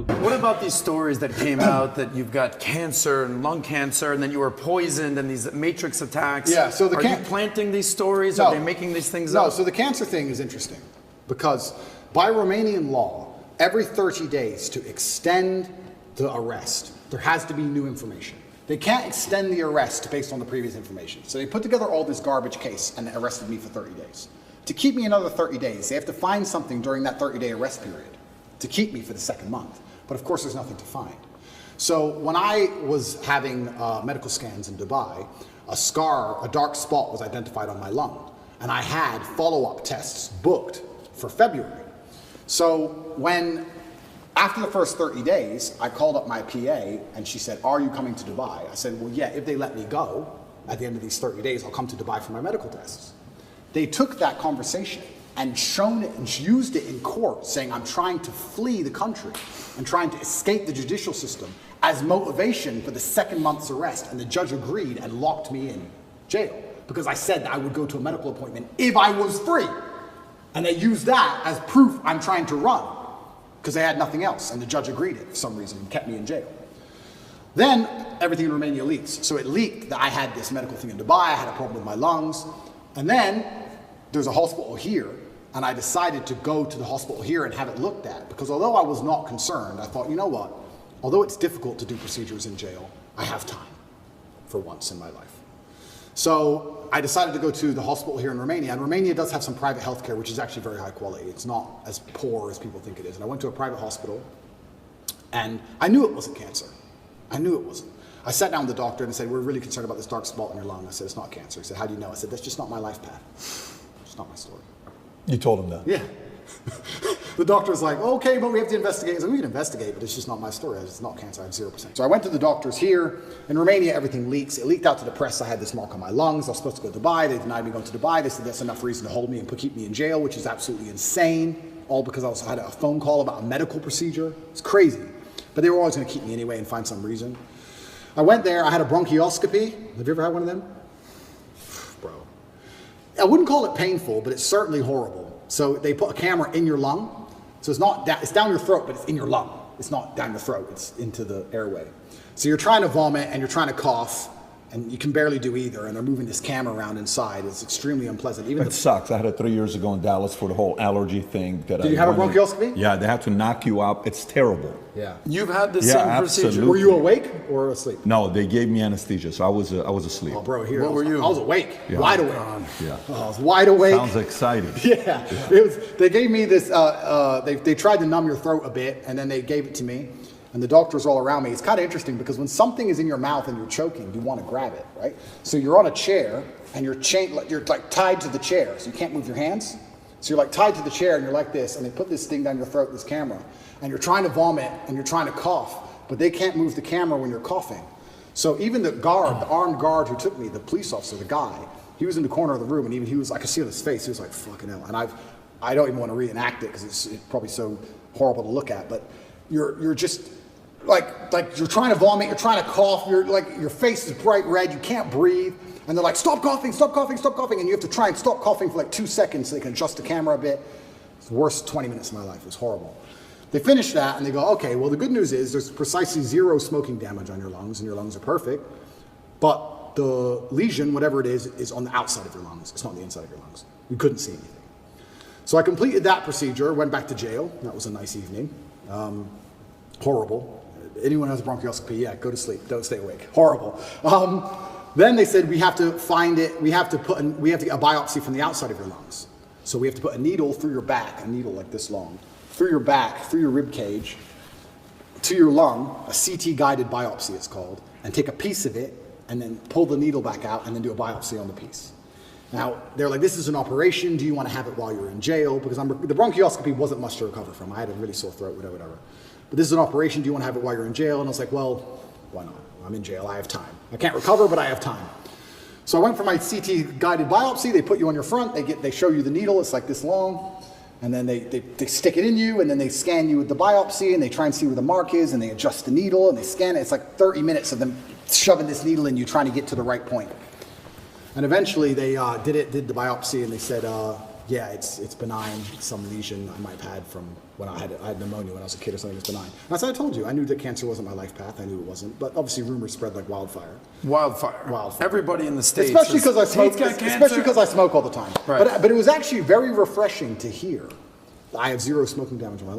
What about these stories that came out that you've got cancer and lung cancer and then you were poisoned and these matrix attacks? Yeah, so are you planting these stories? No, are they making these things up? No, so the cancer thing is interesting because by Romanian law, every 30 days to extend the arrest, there has to be new information. They can't extend the arrest based on the previous information. So they put together all this garbage case and they arrested me for 30 days. To keep me another 30 days, they have to find something during that 30-day arrest period to keep me for the second month. But of course, there's nothing to find. So when I was having medical scans in Dubai, a dark spot was identified on my lung. And I had follow-up tests booked for February. So after the first 30 days, I called up my PA and she said, "Are you coming to Dubai?" I said, "Well, yeah, if they let me go at the end of these 30 days, I'll come to Dubai for my medical tests." They took that conversation and shown it and used it in court saying I'm trying to flee the country and trying to escape the judicial system as motivation for the second month's arrest. And the judge agreed and locked me in jail because I said that I would go to a medical appointment if I was free. And they used that as proof I'm trying to run because they had nothing else. And the judge agreed it for some reason and kept me in jail. Then everything in Romania leaks. So it leaked that I had this medical thing in Dubai, I had a problem with my lungs. And then there's a hospital here, and I decided to go to the hospital here and have it looked at because although I was not concerned, I thought, you know what? Although it's difficult to do procedures in jail, I have time for once in my life. So I decided to go to the hospital here in Romania, and Romania does have some private healthcare, which is actually very high quality. It's not as poor as people think it is. And I went to a private hospital, and I knew it wasn't cancer. I knew it wasn't. I sat down with the doctor and said, "We're really concerned about this dark spot in your lung." I said, "It's not cancer." He said, "How do you know?" I said, "That's just not my life path. It's not my story." You told him that? Yeah. The doctor was like, "Okay, but we have to investigate." I was like, "We can investigate, but it's just not my story. It's not cancer. I have 0%. So I went to the doctors here. In Romania, everything leaks. It leaked out to the press. I had this mark on my lungs. I was supposed to go to Dubai. They denied me going to Dubai. They said that's enough reason to hold me and keep me in jail, which is absolutely insane, all because I had a phone call about a medical procedure. It's crazy. But they were always going to keep me anyway and find some reason. I went there. I had a bronchioscopy. Have you ever had one of them? Bro. I wouldn't call it painful, but it's certainly horrible. So they put a camera in your lung. So it's down your throat, but it's in your lung. It's not down your throat, it's into the airway. So you're trying to vomit and you're trying to cough and you can barely do either. And they're moving this camera around inside. It's extremely unpleasant. It sucks. I had it 3 years ago in Dallas for the whole allergy thing. Did you have a bronchioscopy? Yeah, they have to knock you out. It's terrible. Yeah. You've had the same procedure. Absolutely. Were you awake or asleep? No, they gave me anesthesia, so I was asleep. Oh, bro, here. What were you? I was awake. Yeah. Wide awake. Yeah. Oh, I was wide awake. Sounds exciting. Yeah. They gave me this, they tried to numb your throat a bit and then they gave it to me. And the doctors all around me. It's kind of interesting because when something is in your mouth and you're choking, you want to grab it, right? So you're on a chair and you're like tied to the chair, so you can't move your hands. So you're like tied to the chair and you're like this, and they put this thing down your throat, this camera, and you're trying to vomit and you're trying to cough, but they can't move the camera when you're coughing. So even the armed guard who took me, the police officer, the guy, he was in the corner of the room, and even I could see on his face, he was like, "Fucking hell." And I don't even want to reenact it because it's probably so horrible to look at, but you're just like you're trying to vomit, you're trying to cough, you're like, your face is bright red, you can't breathe, and they're like, "Stop coughing, stop coughing, stop coughing," and you have to try and stop coughing for like 2 seconds so they can adjust the camera a bit. It's the worst 20 minutes of my life. It was horrible. They finish that and they go, "Okay, well, the good news is there's precisely 0 smoking damage on your lungs, and your lungs are perfect, but the lesion, whatever it is on the outside of your lungs. It's not on the inside of your lungs. We couldn't see anything." So I completed that procedure, went back to jail. That was a nice evening. Horrible. Anyone who has a bronchioscopy, yeah, go to sleep. Don't stay awake. Horrible. Then they said we have to find it. We have to get a biopsy from the outside of your lungs. So we have to put a needle through your back, a needle like this long, through your back, through your rib cage, to your lung, a CT guided biopsy it's called, and take a piece of it and then pull the needle back out and then do a biopsy on the piece. Now, they're like, "This is an operation. Do you want to have it while you're in jail?" Because the bronchioscopy wasn't much to recover from. I had a really sore throat, whatever. "But this is an operation. Do you want to have it while you're in jail?" And I was like, "Well, why not? I'm in jail. I have time. I can't recover, but I have time." So I went for my CT guided biopsy. They put you on your front. They show you the needle. It's like this long. And then they stick it in you, and then they scan you with the biopsy, and they try and see where the mark is, and they adjust the needle, and they scan it. It's like 30 minutes of them shoving this needle in you, trying to get to the right point. And eventually they did the biopsy, and they said, yeah, it's benign. Some lesion I might have had from when I had pneumonia when I was a kid or something. It's benign. And as I told you, I knew that cancer wasn't my life path. I knew it wasn't. But obviously, rumors spread like wildfire. Wildfire. Everybody in the States. Especially because I smoke. Tate's got cancer. Especially because I smoke all the time. Right. But it was actually very refreshing to hear. I have zero smoking damage in my life.